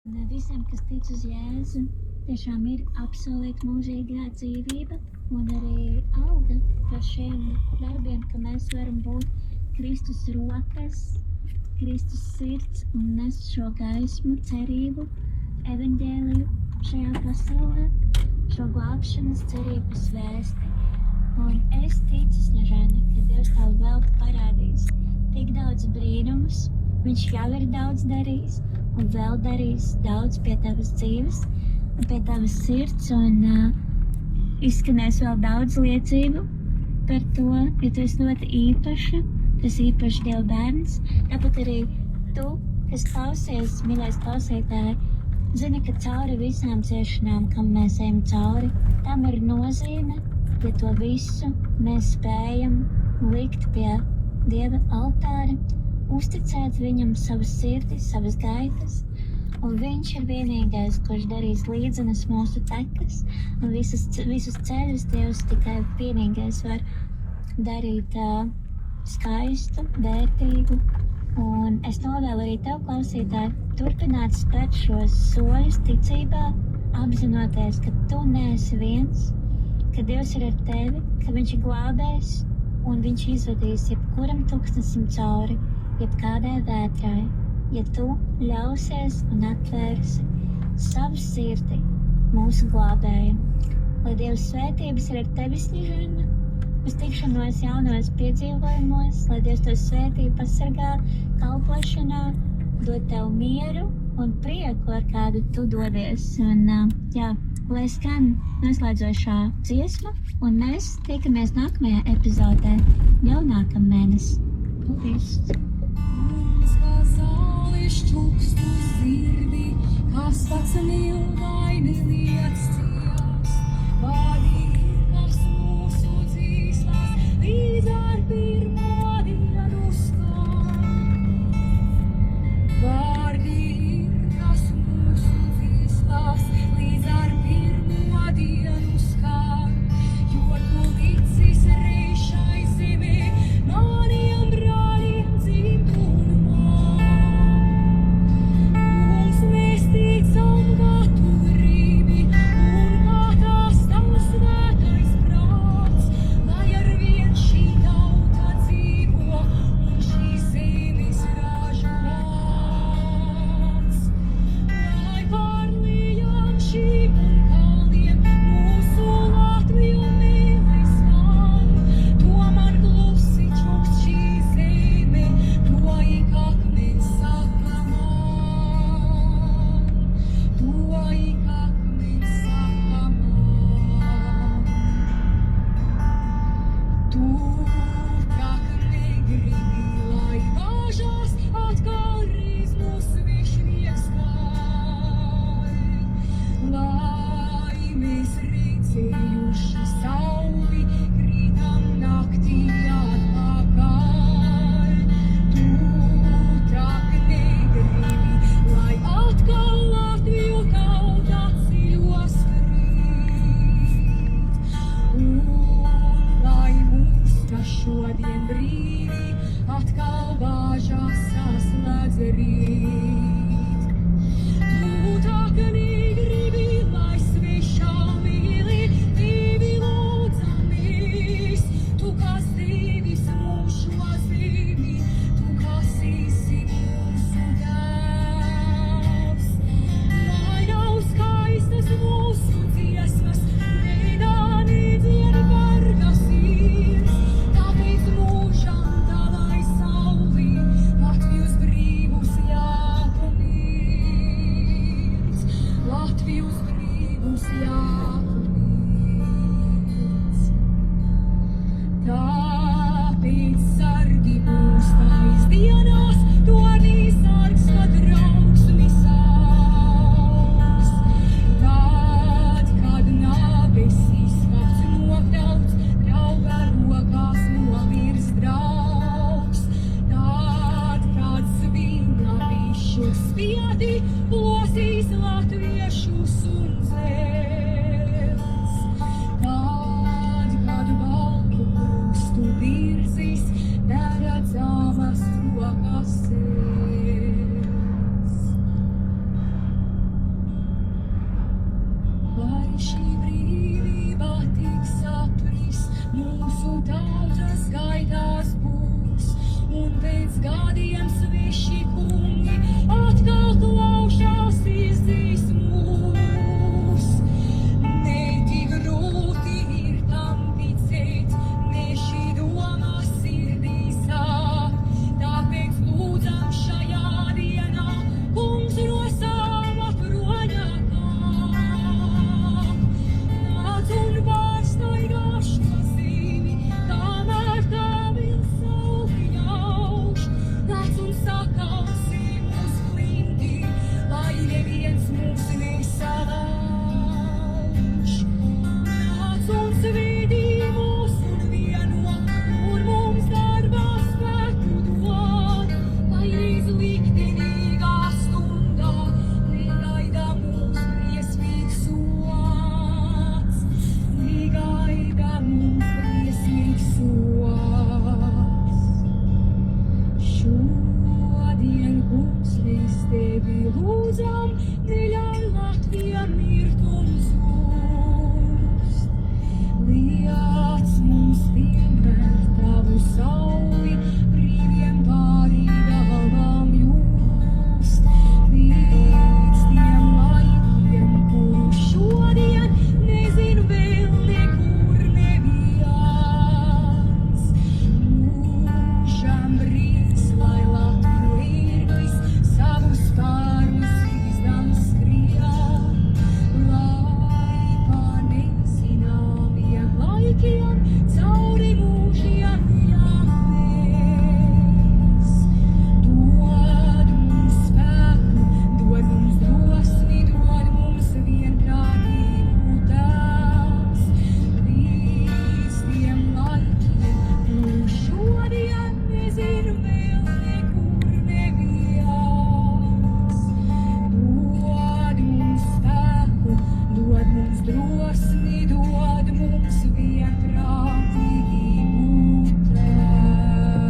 Visiem, kas tic uz Jēzu, tiešām ir absolūti mūžīgā dzīvība un arī alga par šiem darbiem, ka mēs varam būt Kristus rokas, Kristus sirds un nest šo gaismu, cerību, evaņģēliju šajā pasaulē, šo glābšanas cerības vēsti. Un es ticu, Snežana, ka Dievs tev vēl parādīs tik daudz brīnumus, viņš jau ir daudz darījis un vēl darīs daudz pie tavas dzīves un pie tavas sirds, un izskanēs vēl daudz liecību par to, ka tu esi ļoti īpaša, tas īpašs Dieva bērns. Tāpat arī tu, kas klausies, mīļais klausītāji, zini, ka cauri visām ciešanām, kam mēs ejam cauri, tam ir nozīme, ja to visu mēs spējam likt pie Dieva altāra, uzticēt viņam savas sirdis, savas gaitas, un viņš ir vienīgais, kurš darīs līdzenas mūsu tekas, un visus ceļus Dievs tikai vienīgais var darīt skaistu, vērtīgu, un es novēlu arī tev, klausītāji, turpināt spērt šos soļus ticībā, apzinoties, ka tu neesi viens, ka Dievs ir ar tevi, ka viņš ir glābējs, un viņš izvedīs jebkuram tūkstnesim cauri, jebkādai vētrai, ja tu ļausies un atvērsi savu sirdi mūsu glābējam. Lai Dieva svētības ir ar tevi, Snežana, uz tikšanos jaunos piedzīvojumos, lai Dievs to svētību pasargā kalpošanā, dod tev mieru un prieku, ar kādu tu dodies. Un, lai skan noslēdzošā dziesma, un mēs tiekamies nākamajā epizodē jau nākamēnes. Paldies! Šķukstu sirdi, kas pats mildaini liecījās, vārdi, kas mūsu dzīslas, līdz ar pirmo dienu skan. Vārdi, kas mūsu dzīslas, līdz ar pirmo dienu skan, jo tu licis reišai zemē, maniem brāļiem dzimt un mēs ticam, ka tu gribi, un kā tās tavs svētais prāts, lai arvien šī tauta dzīvo, un šī zemes ražu vārds. Lai pārlijām šīm un kalniem mūsu Latviju mēlēs skan, tomēr klusi čukst šī zeme, to ik akmens saka man. To ik akmens saka man. Tu tak negribi, lai bāžās atkal reiz mūsu viešnieks kāj. Lai mēs redzējuši sauli, krītam naktī atpakaļ. Tu tak negribi, lai atkal Latviju tauta ceļos krīt. Un lai mūs, kas šodien brīvi, atkal bāžās saslēdz rīt. Tu tak negribi, lai svešā mīli tevi lūdzamies. Tu, kas devis mūsu zemi, tu, kas esi mūsu Tēvs. Lai nav skaistas mūsu dziesmas, veidā nedzied barga sirds, tāpēc mūžam tavai saulī Latvijas brīvus jāpamirst. Latvijas brīvus jāpamirst. Tāpēc sargi mūs tais dienās, to sargs, kad trauksmi sauks. Tad, kad nāves izskats nokļauts, drauga rokās novirs draugs. Tad, kad svina višu spiedi, plosīs latviešus un dzels. Tad, kad baltu krustu virzīs, neredzamas rokas sēs. sapnis, mūsu tautas gaitās būs, un pēc gadiem sveši kungi atkal klaušās izdīs mūs. Ne tik grūti ir tam ticēt, ne šī doma sirdī sāp, tāpēc lūdzam šajā dienā, kungs no sava kroņa kāp. Nāc un pārstaigā šo zemi, kamēr tavi sauli jauš. Nāc un sakausi mūs klinti, lai neviens mūs nesalauž. Nāc un svētī mūs un vieno, un mums darbā spēku dod, lai reiz liktenīgā stundā negaida mūs briesmīgs sods. Negaida mūs briesmīgs sods. Šodien, kungs, mēs tevi lūdzam, neļauj Latvijai mirt un zust. Liec mums vienmēr tavu sauli, brīviem pārī galvām just. Līdz tiem laikiem, kuru šodien nezinu vēl nekur neviens. Mūžam brīdis, lai Latviju ērglis savus spārnus izdams skrien, lai pa nezināmiem laikiem cauri mūžiem jāmēs. Dod mums spēku, dod mums drosmi, dod mums vienprātību, Tēvs. Līdz tiem laikiem, kuru šodien nezinu vēl nekur neviens. Dod mums spēku, dod mums drosmi, dod mums vienprātību, Tēvs.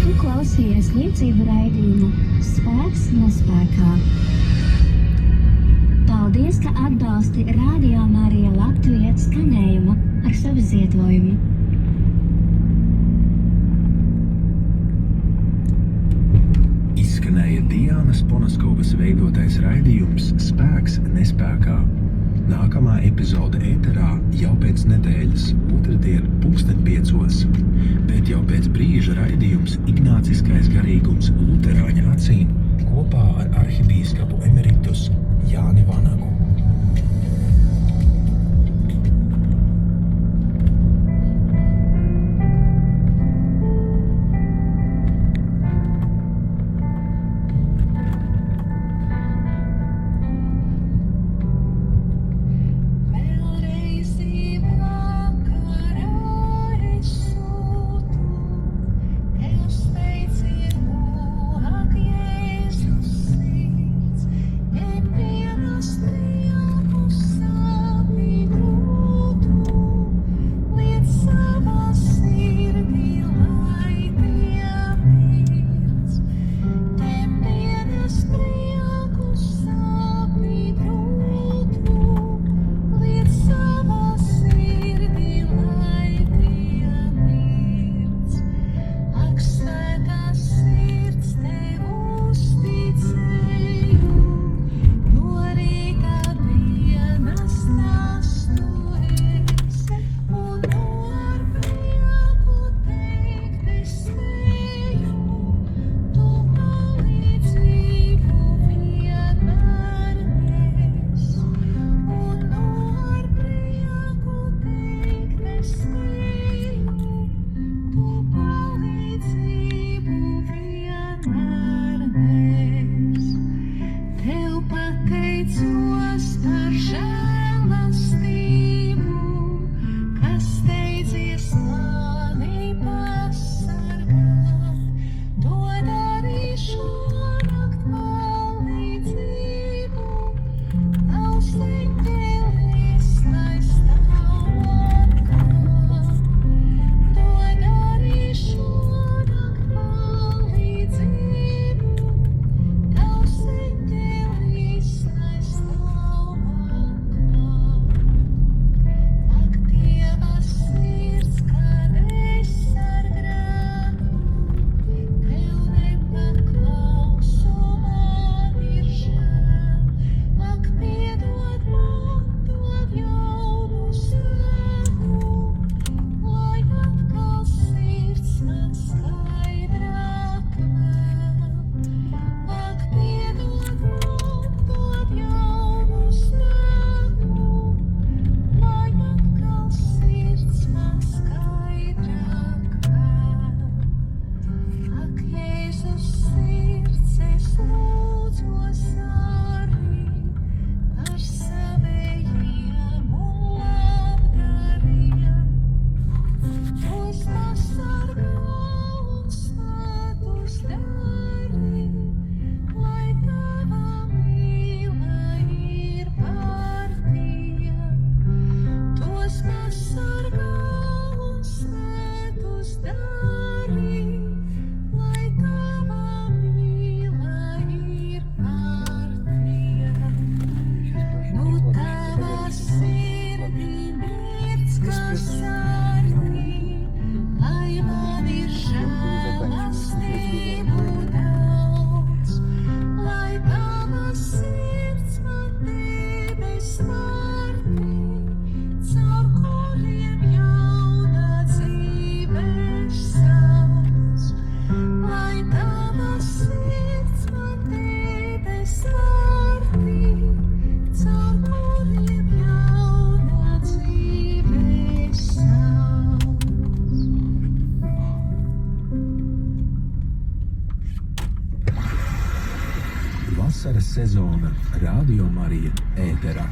Tu klausies liecību raidījumu Spēks nespēkā. Paldies, ka atbalsti Radio Marija Latvija skanējumu ar savu ziedojumu. Izskanēja Diānas Ponaskovas veidotais raidījums Spēks nespēkā. Nākamā epizode ēterā jau pēc nedēļas, otrdien 5:00, bet jau pēc brīža raidījums Ignāciskais garīgums Luterāņa acīm kopā ar arhibīskapu emeritus Jāni Vanagu. Vēlreiz vakarā es sūtu tev sveicienu, ak, Jēzus sirds, nepierastu Vasaras sezona Radio Marija ēterā.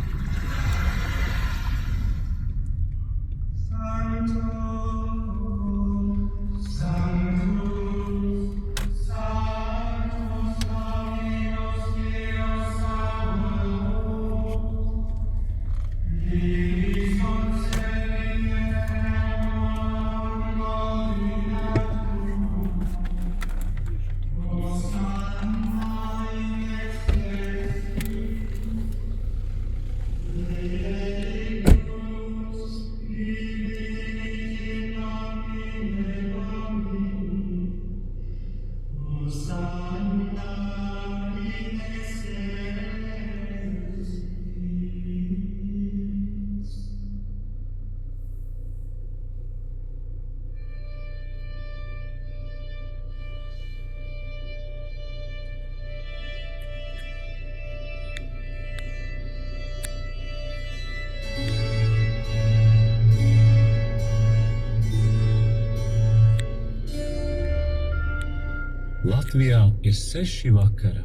Latvijā ir 6 vakara.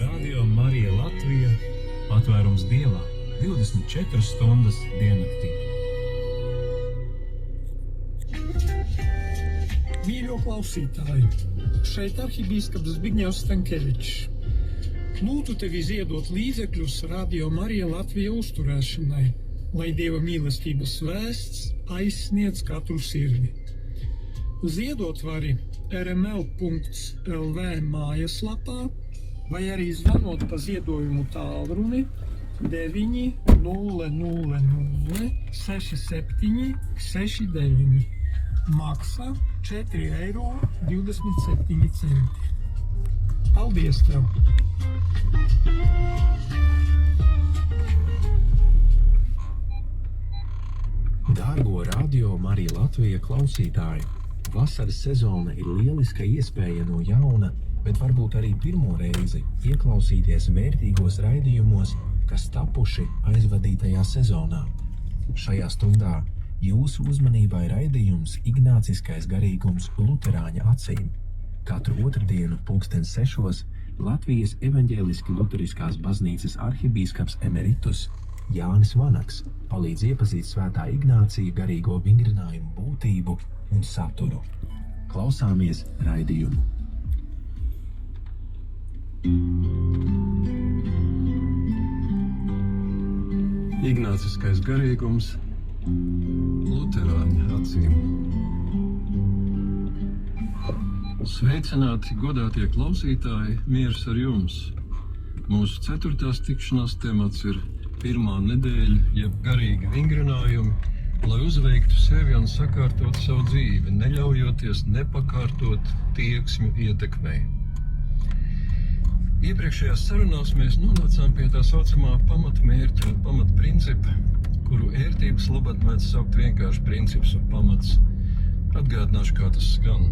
Radio Marija Latvija – atvērums Dievā 24 stundas diennaktī. Mīļo klausītāji, šeit arhibīskaps Zbigņevs Stankevičs. Lūdzu tevi ziedot līdzekļus Radio Marija Latvija uzturēšanai, lai Dieva mīlestības vēsts aizsniedz katru sirdi. Ziedot vari rml.lv mājaslapā vai arī zvanot pa ziedojumu tālruni 900 67 69. Maksā 4,27 €. Paldies tev! Dārgo Radio Marija Latvija klausītāji! Vasaras sezona ir lieliska iespēja no jauna, bet varbūt arī pirmo reizi ieklausīties vērtīgos raidījumos, kas tapuši aizvadītajā sezonā. Šajā stundā jūsu uzmanībā ir raidījums Ignāciskais garīgums Luterāņa acīm. Katru otrdienu 6:00 Latvijas evaņģēliski luteriskās baznīcas arhibīskaps emeritus Jānis Vanaks palīdz iepazīt Svētā Ignācija garīgo vingrinājumu būtību un saturu. Klausāmies raidījumu. Ignāciskais garīgums Luterāņa acīm. Sveicināti, godātie klausītāji, miers ar jums! Mūsu 4. tikšanās temats ir pirmā nedēļa, jeb garīgi vingrinājumi, lai uzveiktu sevi un sakārtot savu dzīvi, neļaujoties nepakārtot tieksmju ietekmei. Iepriekšējās sarunās mēs nonācām pie tā saucamā pamatmērķa un pamatprincipa, kuru ērtības labad mēdz saukt vienkārši princips un pamats. Atgādināšu, kā tas skan.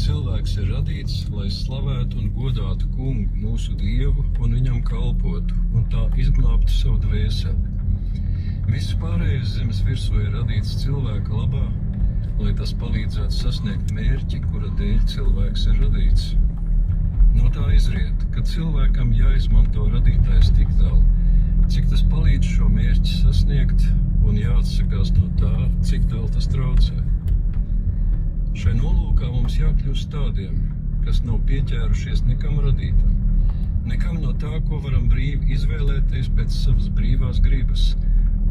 Cilvēks ir radīts, lai slavētu un godātu kungu, mūsu Dievu, un viņam kalpotu, un tā izglābtu savu dvēseli. Viss pārējais zemes virsū ir radīts cilvēka labā, lai tas palīdzētu sasniegt mērķi, kura dēļ cilvēks ir radīts. No tā izriet, ka cilvēkam jāizmanto radītājs tik tālu, cik tas palīdz šo mērķi sasniegt, un jāatsakās no tā, cik tālu tas traucē. Šai nolūkā mums jākļūst tādiem, kas nav pieķērušies nekam radītam, nekam no tā, ko varam brīvi izvēlēties pēc savas brīvās gribas,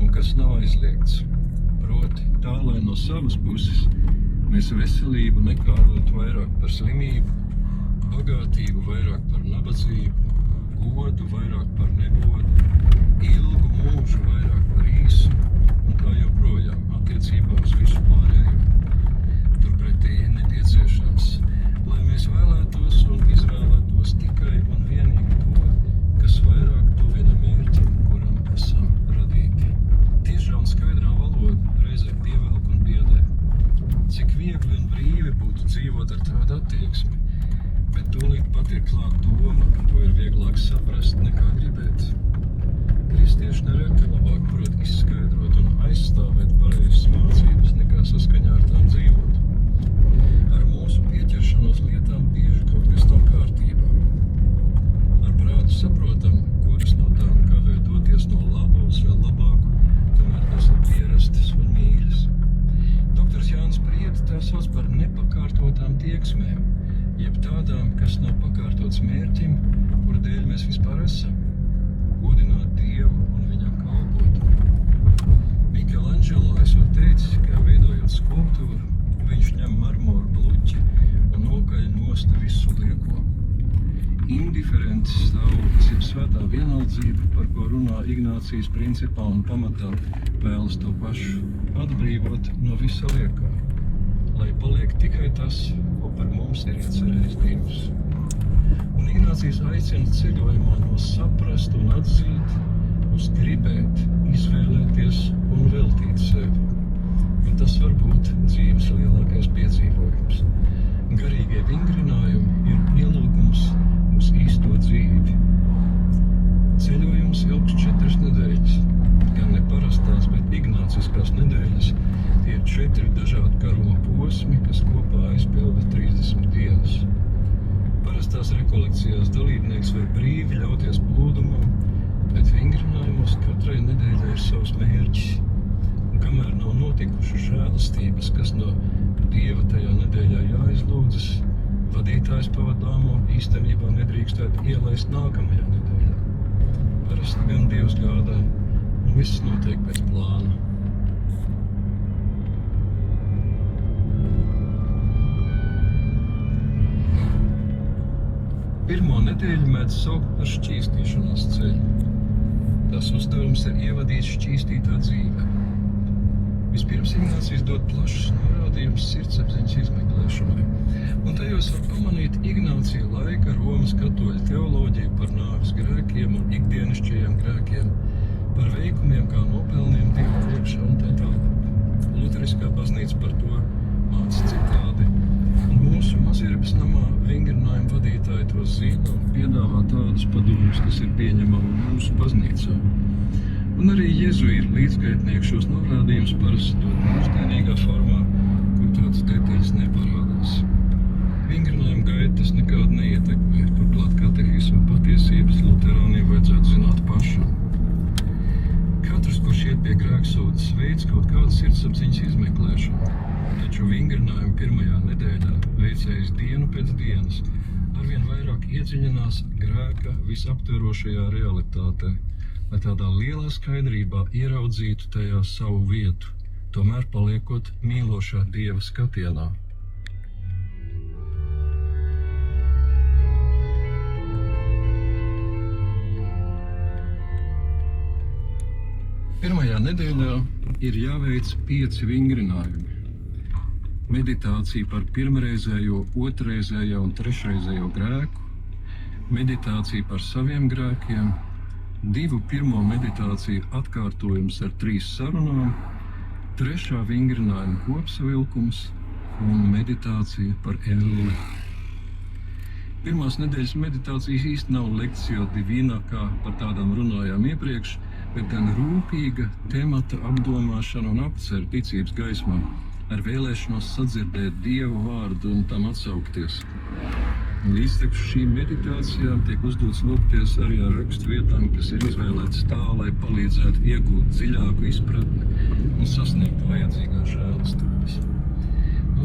un kas nav aizliegts. Proti, tā, lai no savas puses mēs veselību nekārtotu vairāk par slimību, bagātību vairāk par nabadzību, godu vairāk par negodu, ilgu mūžu vairāk par īsu, un tā joprojām attiecībā uz visu pārējo. Turpretī nepieciešams, lai mēs vēlētos un izvēlētos tikai un vienīgi to, kas vairāk tuvina mērķim, kuram esam radīti. Tiešā un skaidrā valoda reizē pievelk un biedē. Cik viegli un brīvi būtu dzīvot ar tādu attieksmi, bet tūlīt pat ir klāt doma, ka to ir vieglāk saprast nekā gribēt. Kristieši nereti labāk prot izskaidrot un aizstāvēt pareizas mācības nekā saskaņā ar tām dzīvot. Ar mūsu pieķeršanos lietām bieži tieksmēm, jeb tādām, kas nav pakārtotas mērķim, kura dēļ mēs vispār esam – godināt Dievu un viņam kalpot. Michelangelo esot teicis, ka veidojot skulptūru, viņš ņem marmoru bluķi un nokaļ nost visu lieko. Indiferents stāvoklis, jeb svētā vienaldzība, par ko runā Ignācijas principā un pamatā, vēlas to pašu atbrīvot no visa liekā, lai paliek tikai tas, ko par mums ir iecerējis Dievs. Un Ignācijas aicina ceļojumā no saprast un atzīt, uz gribēt, izvēlēties un veltīt sevi. Un tas var būt dzīves lielākais piedzīvojums. Garīgie vingrinājumi ir ielūgums uz īsto dzīvi. Ceļojums ilgs 4 nedēļas, gan ne parastās, bet ignāciskās nedēļas. Tie ir 4 dažādi garuma posmi, kas kopā aizpilda 30 dienas. Parastās rekolekcijās dalībnieks var brīvi ļauties plūdumam, bet vingrinājumos katrai nedēļai ir savs mērķis. Un kamēr nav notikušas žēlastības, kas no Dieva tajā nedēļā jāizlūdzas, vadītājs pavadāmo īstenībā nedrīkstētu ielaist nākamajā nedēļā. Parasti gan Dievs gādā, un viss notiek pēc plāna. Pirmo nedēļu mēdz saukt par šķīstīšanās ceļu. Tās uzdevums ir ievadīt šķīstītā dzīvē. Vispirms Ignācijas dod plašs norādījums sirdsapziņas izmeklēšanai, un tajos var pamanīt Ignācija laika Romas katoļu teoloģiju par nāves grēkiem un ikdienišķajiem grēkiem, par veikumiem kā nopelniem Dieva priekšā un tā tālāk. Luteriskā baznīca par to māca citādi, un mūsu Mazirbes namā vingrinājuma vadītāji to zina un piedāvā tādus padomus, kas ir pieņemami mūsu baznīcā. Un arī jezuīti līdzgaitnieki šos norādījumus parasti dod mūsdienīgā formā, kur tādas detaļas neparādās. Vingrinājuma gaitas nekādu neietekmē, turklāt katehismu patiesības luterāniem vajadzētu zināt pašam. Katrs, kurš iet pie grēksūdzes, veids kaut kādu sirdsapziņas izmeklēšanu, taču vingrinājuma pirmajā nedēļā veicējs dienu pēc dienas arvien vairāk iedziļinās grēka visaptverošajā realitātē, lai tādā lielā skaidrībā ieraudzītu tajā savu vietu, tomēr paliekot mīlošā Dieva skatienā. Pirmajā nedēļā ir jāveic 5 vingrinājumi. Meditācija par pirmreizējo, otrreizējo un trešreizējo grēku, meditācija par saviem grēkiem, 2 pirmo meditāciju atkārtojums ar 3 sarunām, 3. vingrinājuma kopsavilkums un meditācija par elli. Pirmās nedēļas meditācijas īsti nav lekcija divina, kā par tādām runājām iepriekš, bet gan rūpīga temata apdomāšana un apcer ticības gaismā, ar vēlēšanos sadzirdēt Dieva vārdu un tam atsaukties. Līdztekus šīm meditācijām tiek uzdots lūgties arī ar rakstu vietām, kas ir izvēlētas tā, lai palīdzētu iegūt dziļāku izpratni un sasniegt vajadzīgās žēlastības.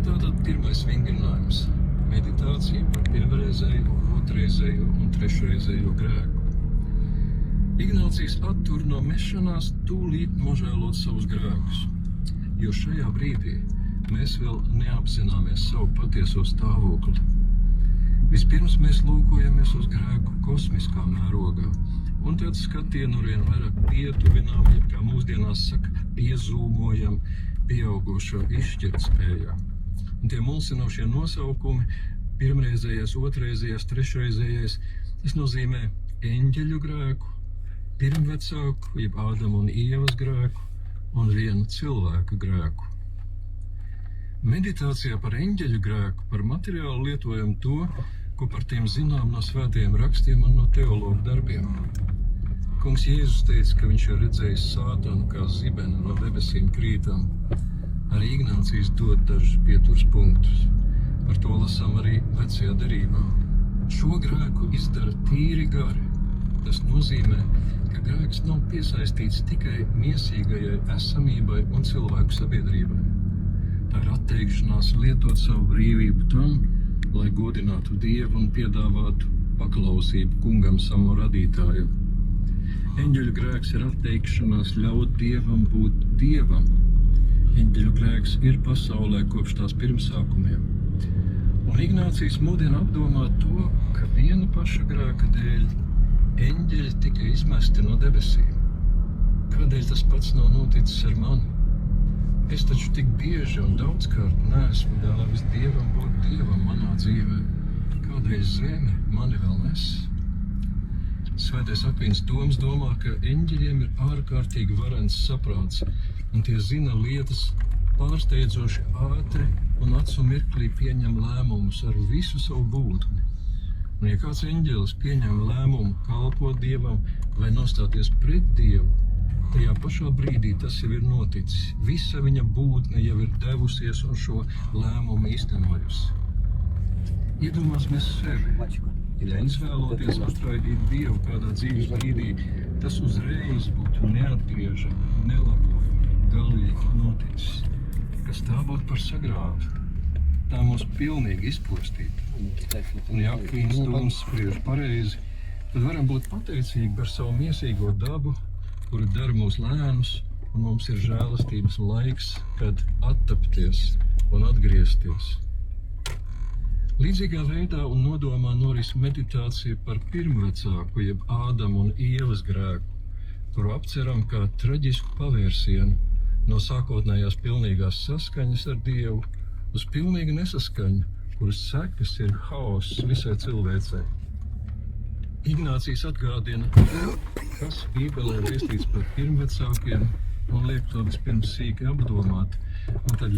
Tātad pirmais vingrinājums – meditācija par pirmreizējo, otrreizējo un trešreizējo grēku. Ignācijas attur no mešanās tūlīt nožēlot savus grēkus, jo šajā brīdī mēs vēl neapzināmies savu patieso stāvokli. Vispirms mēs lūkojamies uz grēku kosmiskā mērogā, un tad skatienu arvien vairāk pietuvinām, ja kā mūsdienās saka, piezūmojam pieaugušo izšķirtspējā. Un tie mulsinošie nosaukumi, pirmreizējais, otrreizējais, trešreizējais, tas nozīmē eņģeļu grēku, pirmvecāku, jeb Ādama un Ievas grēku un vienu cilvēku grēku. Meditācijā par eņģeļu grēku, par materiālu lietojam to, ko par tiem zinām no svētajiem rakstiem un no teologu darbiem. Kungs Jēzus teica, ka viņš ir redzējis Sātanu kā zibeni no debesīm krītam. Arī Ignācijas dod dažus pieturas punktus. Par to lasām arī vecajā derībā. Šo grēku izdara tīri gari. Tas nozīmē, ka grēks nav piesaistīts tikai miesīgajai esamībai un cilvēku sabiedrībai. Tā ir atteikšanās lietot savu brīvību tam, lai godinātu Dievu un piedāvātu paklausību kungam savu radītāju. Eņģeļu grēks ir atteikšanās ļaut Dievam būt Dievam. Eņģeļu grēks ir pasaulē kopš tās pirmsākumiem. Un Ignācijs mudina apdomāt to, ka viena paša grēka dēļ eņģeļi tika izmesti no debesīm. Kādēļ tas pats nav noticis ar mani? Es taču tik bieži un daudzkārt neesmu ļāvis Dievam būt Dievam manā dzīvē. Kādēļ zeme mani vēl nes? Svētais Akvīns Toms domā, ka eņģeļiem ir ārkārtīgi varens saprāts, un tie zina lietas pārsteidzoši ātri un acu mirklī pieņem lēmumus ar visu savu būtni. Un ja kāds eņģelis pieņem lēmumu kalpot Dievam vai nostāties pret Dievu, tajā pašā brīdī tas jau ir noticis. Visa viņa būtne jau ir devusies un šo lēmumu īstenojusi. Iedomāsimies sevi. Ja izvēloties atraidīt Dievu kādā dzīves brīdī, tas uzreiz būtu neatgriežami, nelabojami, galīgi noticis. Kas tā būtu par sagrāvu? Tā mūs pilnīgi izpostītu. Un ja Akvīns Toms spriež pareizi, tad varam būt pateicīgi par savu miesīgo dabu, kura dara mūs lēnus, un mums ir žēlastības laiks, kad attapties un atgriezties. Līdzīgā veidā un nodomā noris meditācija par pirmvecāku, jeb Ādama un Ievas grēku, kuru apceram kā traģisku pavērsienu no sākotnējās pilnīgās saskaņas ar Dievu uz pilnīgu nesaskaņu, kuras sekas ir haoss visai cilvēcei. Ignācijs atgādina, kas Bībelē vēstīts par pirmvecākiem un liek to vispirms sīki apdomāt, un tad